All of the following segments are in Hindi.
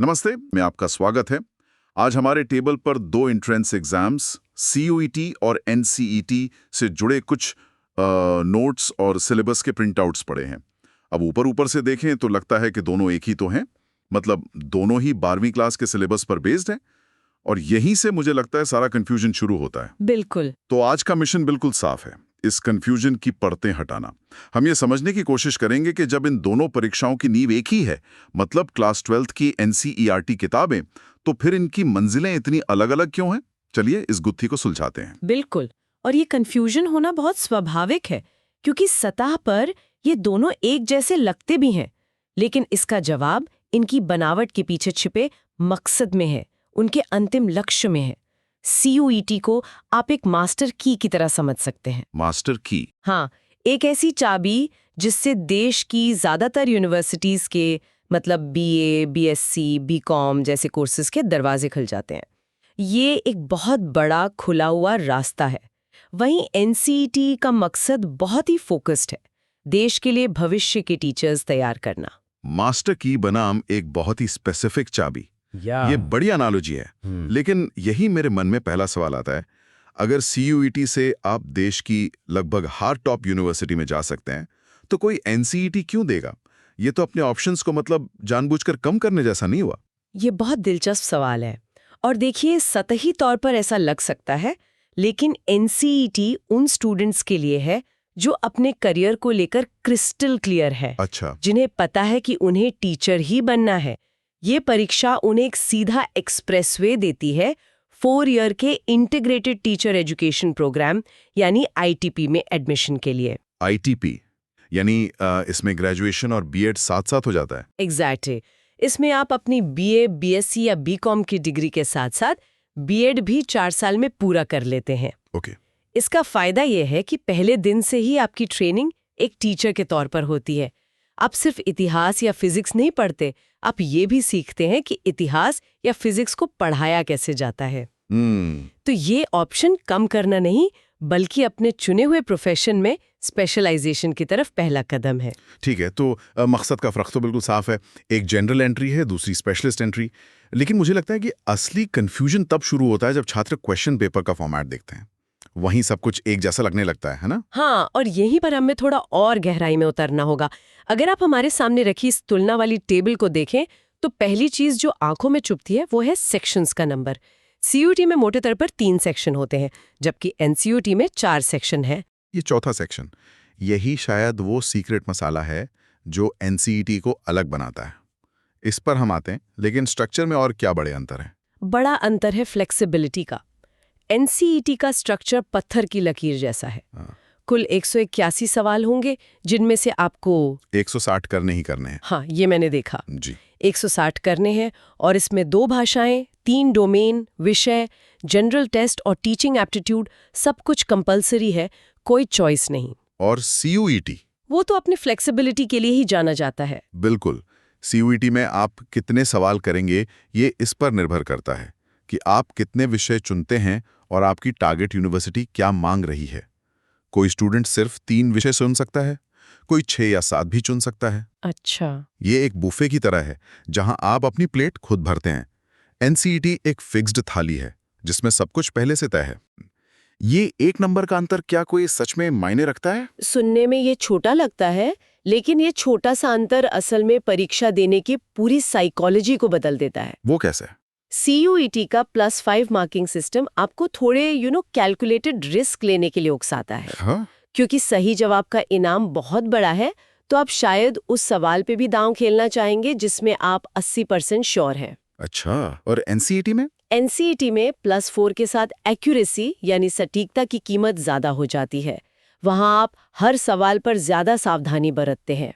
नमस्ते, में आपका स्वागत है। आज हमारे टेबल पर दो एंट्रेंस एग्जाम्स सीयूईटी और एनसीईटी से जुड़े कुछ नोट्स और सिलेबस के प्रिंटआउट्स पड़े हैं। अब ऊपर ऊपर से देखें तो लगता है कि दोनों एक ही तो हैं, मतलब दोनों ही 12वीं क्लास के सिलेबस पर बेस्ड हैं, और यहीं से मुझे लगता है सारा कंफ्यूजन शुरू होता है। बिल्कुल। तो आज का मिशन बिल्कुल साफ है, इस कंफ्यूजन की परतें हटाना। हम ये समझने की कोशिश करेंगे कि जब इन दोनों परीक्षाओं की नींव एक ही है, मतलब क्लास 12th की एनसीईआरटी किताबें, तो फिर इनकी मंजिलें इतनी अलग अलग क्यों हैं? चलिए इस गुत्थी को सुलझाते हैं। बिल्कुल। और ये कंफ्यूजन होना बहुत स्वाभाविक है, क्योंकि सतह पर ये दोनों एक जैसे लगते भी हैं, लेकिन इसका जवाब इनकी बनावट के पीछे छिपे मकसद में है, उनके अंतिम लक्ष्य में है। सीयूईटी को आप एक मास्टर की तरह समझ सकते हैं। मास्टर की? हाँ, एक ऐसी चाबी जिससे देश की ज्यादातर यूनिवर्सिटीज के मतलब बीए, बीएससी, बीकॉम जैसे कोर्सेज के दरवाजे खुल जाते हैं। ये एक बहुत बड़ा खुला हुआ रास्ता है। वहीं एनसीईटी का मकसद बहुत ही फोकस्ड है, देश के लिए भविष्य के टीचर्स तैयार करना। मास्टर की बनाम एक बहुत ही स्पेसिफिक चाबी, ये बड़ी एनालॉजी है। लेकिन यही मेरे मन में पहला सवाल आता है, अगर सीयूईटी से आप देश की लगभग हर टॉप यूनिवर्सिटी में जा सकते हैं, तो कोई एनसीईटी क्यों देगा? ये तो अपने ऑप्शंस को मतलब जानबूझकर कम करने जैसा नहीं हुआ? ये बहुत दिलचस्प सवाल है, और देखिए सतही तौर पर ऐसा लग सकता है, लेकिन एनसीईटी उन स्टूडेंट्स के लिए है जो अपने करियर को लेकर क्रिस्टल क्लियर है। अच्छा। जिन्हें पता है कि उन्हें टीचर ही बनना है। ये परीक्षा उन्हें एक सीधा एक्सप्रेसवे देती है 4 ईयर के इंटीग्रेटेड टीचर एजुकेशन प्रोग्राम यानी आईटीपी में एडमिशन के लिए। आईटीपी यानी इसमें ग्रेजुएशन और बीएड साथ साथ हो जाता है? एग्जैक्टली। इसमें आप अपनी बीए, बीएससी या बीकॉम की डिग्री के साथ साथ बीएड भी 4 साल में पूरा कर लेते हैं। ओके। इसका फायदा यह है कि पहले दिन से ही आपकी ट्रेनिंग एक टीचर के तौर पर होती है। आप सिर्फ इतिहास या फिजिक्स नहीं पढ़ते, आप ये भी सीखते हैं कि इतिहास या फिजिक्स को पढ़ाया कैसे जाता है। तो ये ऑप्शन कम करना नहीं, बल्कि अपने चुने हुए प्रोफेशन में स्पेशलाइजेशन की तरफ पहला कदम है। ठीक है, तो मकसद का फर्क तो बिल्कुल साफ है। एक जनरल एंट्री है, दूसरी स्पेशलिस्ट एंट्री। लेकिन मुझे लगता है कि असली कंफ्यूजन तब शुरू होता है जब छात्र क्वेश्चन पेपर का फॉर्मेट देखते हैं। वहीं सब कुछ एक जैसा लगने लगता है ना? हाँ, और यहीं पर हमें थोड़ा और गहराई में उतरना होगा। अगर आप हमारे सामने रखी इस तुलना वाली टेबल को देखें, तो पहली चीज जो आंखों में चुभती है वो है सेक्शंस का नंबर। सीयूटी में मोटे तौर पर 3 सेक्शन होते हैं, जबकि एनसीयूटी में 4 सेक्शन है। ये चौथा सेक्शन, यही शायद वो सीक्रेट मसाला है जो एनसीईटी को अलग बनाता है। इस पर हम आते हैं, लेकिन स्ट्रक्चर में और क्या बड़े अंतर हैं? बड़ा अंतर है फ्लेक्सिबिलिटी का। एनसीईटी का स्ट्रक्चर पत्थर की लकीर जैसा है। कुल 181 सवाल होंगे, जिनमें से आपको 160 करने ही करने हैं। हाँ, ये मैंने देखा जी। 160 करने हैं, और इसमें 2 भाषाएं, 3 डोमेन, विषय, जनरल टेस्ट और टीचिंग एप्टीट्यूड, सब कुछ कंपलसरी है, कोई चॉइस नहीं। और सीयूईटी? वो तो अपनी फ्लेक्सिबिलिटी के लिए ही जाना जाता है। बिल्कुल। सीयूईटी में आप कितने सवाल करेंगे ये इस पर निर्भर करता है कि आप कितने विषय चुनते हैं और आपकी टारगेट यूनिवर्सिटी क्या मांग रही है। कोई स्टूडेंट सिर्फ 3 विषय चुन सकता है, कोई 6 या 7 भी चुन सकता है। अच्छा। ये एक बुफे की तरह है जहां आप अपनी प्लेट खुद भरते हैं। एनसीईटी एक फिक्स्ड थाली है जिसमें सब कुछ पहले से तय है। ये 1 नंबर का अंतर क्या कोई सच में मायने रखता है? सुनने में ये छोटा लगता है, लेकिन ये छोटा सा अंतर असल में परीक्षा देने की पूरी साइकोलॉजी को बदल देता है। वो कैसे? सीयूईटी का +5 मार्किंग सिस्टम आपको थोड़े कैलकुलेटेड रिस्क लेने के लिए उकसाता है। हाँ? क्योंकि सही जवाब का इनाम बहुत बड़ा है, तो आप शायद उस सवाल पे भी दांव खेलना चाहेंगे जिसमें आप 80% श्योर हैं। अच्छा, और एनसीईटी में? एनसीईटी में +4 के साथ एक्यूरेसी यानी सटीकता की कीमत ज्यादा हो जाती है। वहां आप हर सवाल पर ज्यादा सावधानी बरतते हैं।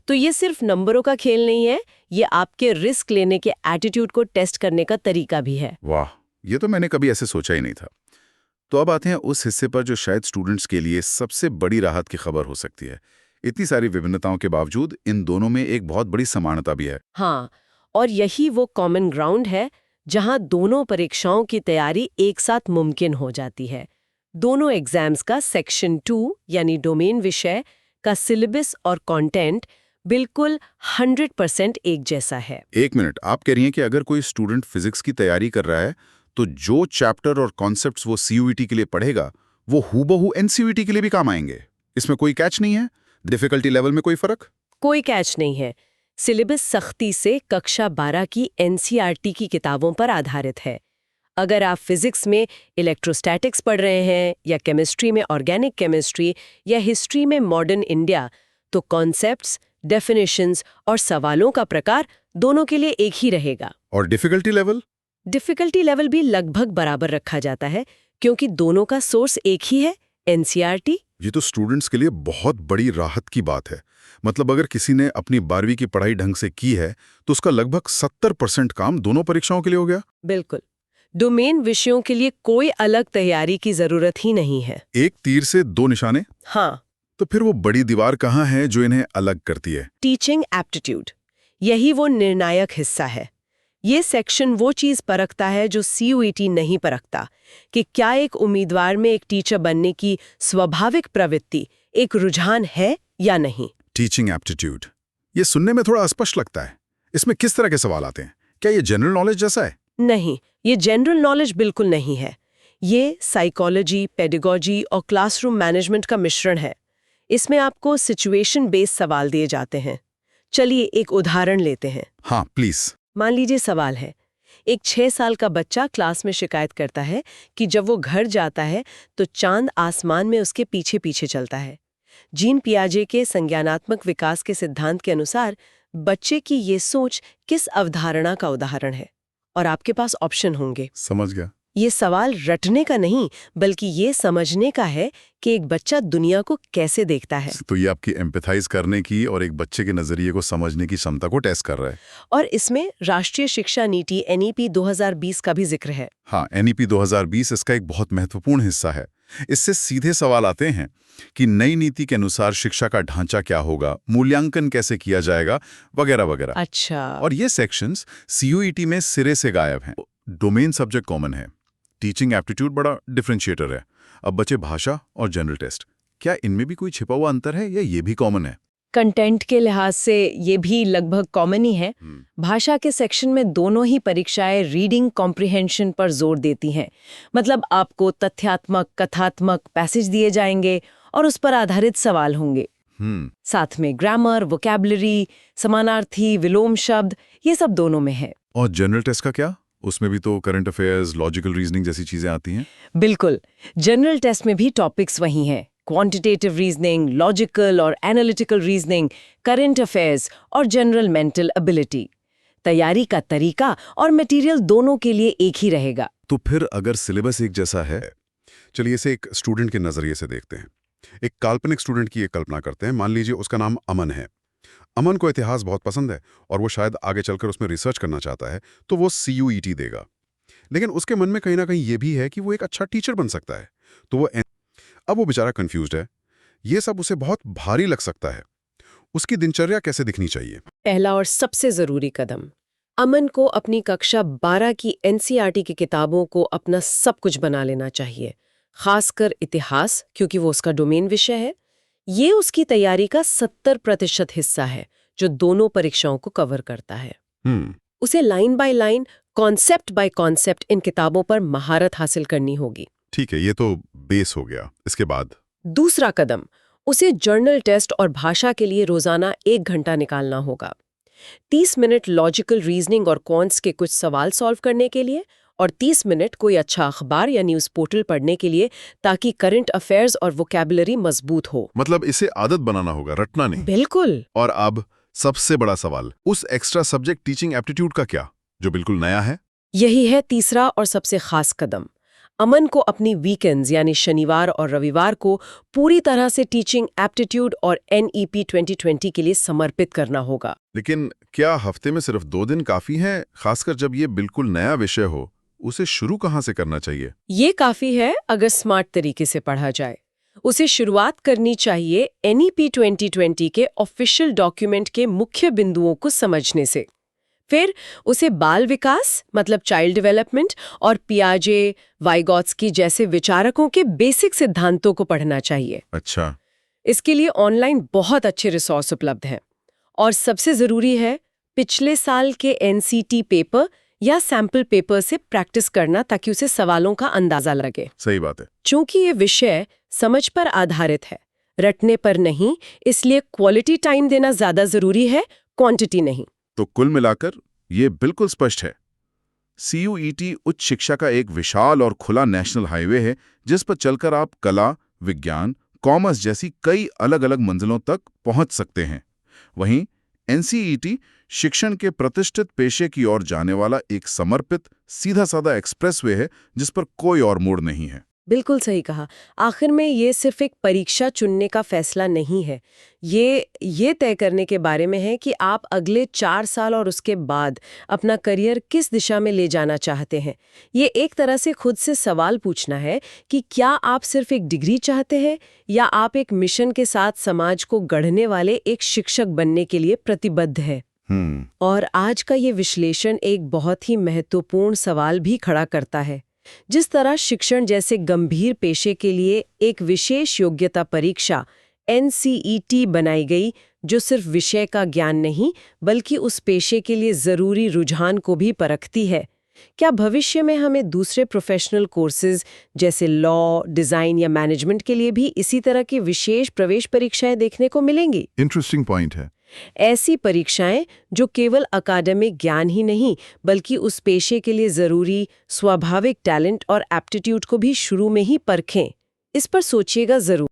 तो ये सिर्फ नंबरों का खेल नहीं है, ये आपके रिस्क लेने के एटीट्यूड को टेस्ट करने का तरीका भी है। वाह, ये तो मैंने कभी ऐसे सोचा ही नहीं था। तो अब आते हैं उस हिस्से पर जो शायद स्टूडेंट्स के लिए सबसे बड़ी राहत की खबर हो सकती है। इतनी सारी विभिन्नताओं के बावजूद इन दोनों में एक बहुत बड़ी समानता भी है। हाँ, और यही वो कॉमन ग्राउंड है जहां दोनों परीक्षाओं की तैयारी एक साथ मुमकिन हो जाती है। दोनों एग्जाम्स का सेक्शन 2 यानी डोमेन विषय का सिलेबस और कंटेंट बिल्कुल 100% एक जैसा है। एक मिनट, आप कह रही हैं कि अगर कोई स्टूडेंट फिजिक्स की तैयारी कर रहा है तो जो चैप्टर और कॉन्सेप्ट्स वो सीयूईटी के लिए पढ़ेगा वो हूबहू एनसीईटी के लिए भी काम आएंगे? इसमें कोई कैच नहीं है? डिफिकल्टी लेवल में कोई फर्क? कोई कैच नहीं है। सिलेबस सख्ती से कक्षा 12 की एनसीईआरटी की किताबों पर आधारित है। अगर आप फिजिक्स में इलेक्ट्रोस्टैटिक्स पढ़ रहे हैं या केमिस्ट्री में ऑर्गेनिक केमिस्ट्री या हिस्ट्री में मॉडर्न इंडिया, तो कॉन्सेप्ट्स, डेफिनेशंस और सवालों का प्रकार दोनों के लिए एक ही रहेगा। और डिफिकल्टी लेवल? डिफिकल्टी लेवल भी लगभग बराबर रखा जाता है क्योंकि दोनों का सोर्स एक ही है, एनसीईआरटी। ये तो स्टूडेंट्स के लिए बहुत बड़ी राहत की बात है। मतलब अगर किसी ने अपनी 12वीं की पढ़ाई ढंग से की है तो उसका लगभग 70% काम दोनों परीक्षाओं के लिए हो गया। बिल्कुल, डोमेन विषयों के लिए कोई अलग तैयारी की जरूरत ही नहीं है। एक तीर से दो निशाने। हाँ, तो फिर वो बड़ी दीवार कहाँ है जो इन्हें अलग करती है? टीचिंग एप्टीट्यूड, यही वो निर्णायक हिस्सा है। ये सेक्शन वो चीज परखता है जो सीयूईटी नहीं परखता, कि क्या एक उम्मीदवार में एक टीचर बनने की स्वाभाविक प्रवृत्ति, एक रुझान है या नहीं। टीचिंग एप्टीट्यूड, ये सुनने में थोड़ा अस्पष्ट लगता है। इसमें किस तरह के सवाल आते हैं? क्या ये जनरल नॉलेज जैसा है? नहीं, ये जनरल नॉलेज बिल्कुल नहीं है। ये साइकोलॉजी, पेडागॉजी और क्लासरूम मैनेजमेंट का मिश्रण है। इसमें आपको सिचुएशन बेस्ड सवाल दिए जाते हैं। चलिए एक उदाहरण लेते हैं। हाँ प्लीज। मान लीजिए सवाल है, एक 6 साल का बच्चा क्लास में शिकायत करता है कि जब वो घर जाता है तो चांद आसमान में उसके पीछे पीछे चलता है। जीन पियाजे के संज्ञानात्मक विकास के सिद्धांत के अनुसार बच्चे की ये सोच किस अवधारणा का उदाहरण है? और आपके पास ऑप्शन होंगे। समझ गया। ये सवाल रटने का नहीं, बल्कि ये समझने का है कि एक बच्चा दुनिया को कैसे देखता है। तो ये आपकी एम्पैथाइज करने की और एक बच्चे के नजरिए को समझने की क्षमता को टेस्ट कर रहा है। और इसमें राष्ट्रीय शिक्षा नीति एनईपी 2020 का भी जिक्र है। हाँ, एनईपी 2020 इसका एक बहुत महत्वपूर्ण हिस्सा है। इससे सीधे सवाल आते हैं कि नई नीति के अनुसार शिक्षा का ढांचा क्या होगा, मूल्यांकन कैसे किया जाएगा, वगैरह वगैरह। अच्छा। और ये सेक्शंस सीयूईटी में सिरे से गायब हैं। डोमेन सब्जेक्ट कॉमन है, टीचिंग एप्टीट्यूड बड़ा डिफरेंशिएटर है। अब बचे भाषा और जनरल टेस्ट, क्या इनमें भी कोई छिपा हुआ अंतर है या ये भी कॉमन है? कंटेंट के लिहाज से ये भी लगभग कॉमन ही है। भाषा के सेक्शन में दोनों ही परीक्षाएं रीडिंग कॉम्प्रिहेंशन पर जोर देती हैं। मतलब आपको तथ्यात्मक, कथात्मक पैसेज दिए जाएंगे और उस पर आधारित सवाल होंगे। साथ में ग्रामर, वोकैबुलरी, समानार्थी, विलोम शब्द, ये सब दोनों में है। और जनरल टेस्ट का क्या? उसमें भी तो करंट अफेयर्स, लॉजिकल रीजनिंग जैसी चीजें आती हैं। बिल्कुल, जनरल टेस्ट में भी टॉपिक्स वही हैं। क्वांटिटेटिव रीजनिंग, लॉजिकल और एनालिटिकल रीजनिंग, करंट अफेयर्स और जनरल मेंटल एबिलिटी। तैयारी का तरीका और मटेरियल दोनों के लिए एक ही रहेगा। तो फिर अगर सिलेबस एक जैसा है, चलिए इसे एक स्टूडेंट के नजरिए से देखते हैं। एक काल्पनिक स्टूडेंट की एक कल्पना करते हैं। मान लीजिए उसका नाम अमन है। अमन को इतिहास बहुत पसंद है और वो शायद आगे चलकर उसमें रिसर्च करना चाहता है, तो वो सीयूईटी देगा। लेकिन उसके मन में कहीं ना कहीं ये भी है कि वो एक अच्छा टीचर बन सकता है, तो अब वो बेचारा कंफ्यूज्ड है। ये सब उसे बहुत भारी लग सकता है। उसकी दिनचर्या कैसे दिखनी चाहिए? पहला और सबसे जरूरी कदम, अमन को अपनी कक्षा 12 की एनसीईआरटी की किताबों को अपना सब कुछ बना लेना चाहिए, खासकर इतिहास, क्योंकि वो उसका डोमेन विषय है। ये उसकी तैयारी का 70% हिस्सा है जो दोनों परीक्षाओं को कवर करता है। उसे line by line, concept bye concept in किताबों पर महारत हासिल करनी होगी। ठीक है, ये तो बेस हो गया। इसके बाद दूसरा कदम, उसे जर्नल टेस्ट और भाषा के लिए रोजाना 1 घंटा निकालना होगा। 30 मिनट लॉजिकल रीजनिंग और क्वांट्स के कुछ सवाल सॉल्व करने के लिए और 30 मिनट कोई अच्छा अखबार या न्यूज़ पोर्टल पढ़ने के लिए, ताकि करंट अफेयर्स और वोकैबुलरी मजबूत हो। मतलब इसे आदत बनाना होगा, रटना नहीं। बिल्कुल। और अब सबसे बड़ा सवाल, उस एक्स्ट्रा सब्जेक्ट टीचिंग एप्टीट्यूड का क्या, जो बिल्कुल नया है? यही है तीसरा और सबसे खास कदम। अमन को अपनी वीकेंड्स यानी शनिवार और रविवार को पूरी तरह से टीचिंग एप्टीट्यूड और एनईपी 2020 के लिए समर्पित करना होगा। लेकिन क्या हफ्ते में सिर्फ 2 दिन काफी हैं, खासकर जब ये बिल्कुल नया विषय हो? उसे शुरू कहाँ से करना चाहिए? ये काफी है अगर स्मार्ट तरीके से पढ़ा जाए। उसे शुरुआत करनी चाहिए एनईपी 2020 के ऑफिशियल डॉक्यूमेंट के मुख्य बिंदुओं को समझने से। फिर उसे बाल विकास, मतलब चाइल्ड डेवलपमेंट, और पियाजे, वाइगॉत्स्की जैसे विचारकों के बेसिक सिद्धांतों को पढ़ना चाहिए। अच्छा। इसके लिए ऑनलाइन बहुत अच्छे रिसोर्स उपलब्ध हैं। और सबसे ज़रूरी है पिछले साल के एनसीटी पेपर या सैम्पल पेपर से प्रैक्टिस करना ताकि उसे सवालों का अंदाजा लगे। सही बात है। चूंकि ये विषय समझ पर आधारित है, रटने पर नहीं, इसलिए क्वालिटी टाइम देना ज़्यादा ज़रूरी है, क्वांटिटी नहीं। तो कुल मिलाकर ये बिल्कुल स्पष्ट है, CUET उच्च शिक्षा का एक विशाल और खुला नेशनल हाईवे है जिस पर चलकर आप कला, विज्ञान, कॉमर्स जैसी कई अलग-अलग मंजिलों तक पहुंच सकते हैं। वहीं NCET शिक्षण के प्रतिष्ठित पेशे की ओर जाने वाला एक समर्पित, सीधा-साधा एक्सप्रेसवे है जिस पर कोई और मोड़ नहीं है। बिल्कुल सही कहा। आखिर में ये सिर्फ एक परीक्षा चुनने का फैसला नहीं है। ये तय करने के बारे में है कि आप अगले 4 साल और उसके बाद अपना करियर किस दिशा में ले जाना चाहते हैं। ये एक तरह से खुद से सवाल पूछना है कि क्या आप सिर्फ एक डिग्री चाहते हैं या आप एक मिशन के साथ समाज को गढ़ने वाले एक शिक्षक बनने के लिए प्रतिबद्ध है। और आज का ये विश्लेषण एक बहुत ही महत्वपूर्ण सवाल भी खड़ा करता है। जिस तरह शिक्षण जैसे गंभीर पेशे के लिए एक विशेष योग्यता परीक्षा NCET बनाई गई, जो सिर्फ विषय का ज्ञान नहीं बल्कि उस पेशे के लिए जरूरी रुझान को भी परखती है, क्या भविष्य में हमें दूसरे प्रोफेशनल कोर्सेज जैसे लॉ, डिजाइन या मैनेजमेंट के लिए भी इसी तरह की विशेष प्रवेश परीक्षाएं देखने को मिलेंगी? इंटरेस्टिंग पॉइंट है। ऐसी परीक्षाएं जो केवल अकादमिक ज्ञान ही नहीं बल्कि उस पेशे के लिए जरूरी स्वाभाविक टैलेंट और एप्टीट्यूड को भी शुरू में ही परखें। इस पर सोचिएगा जरूर।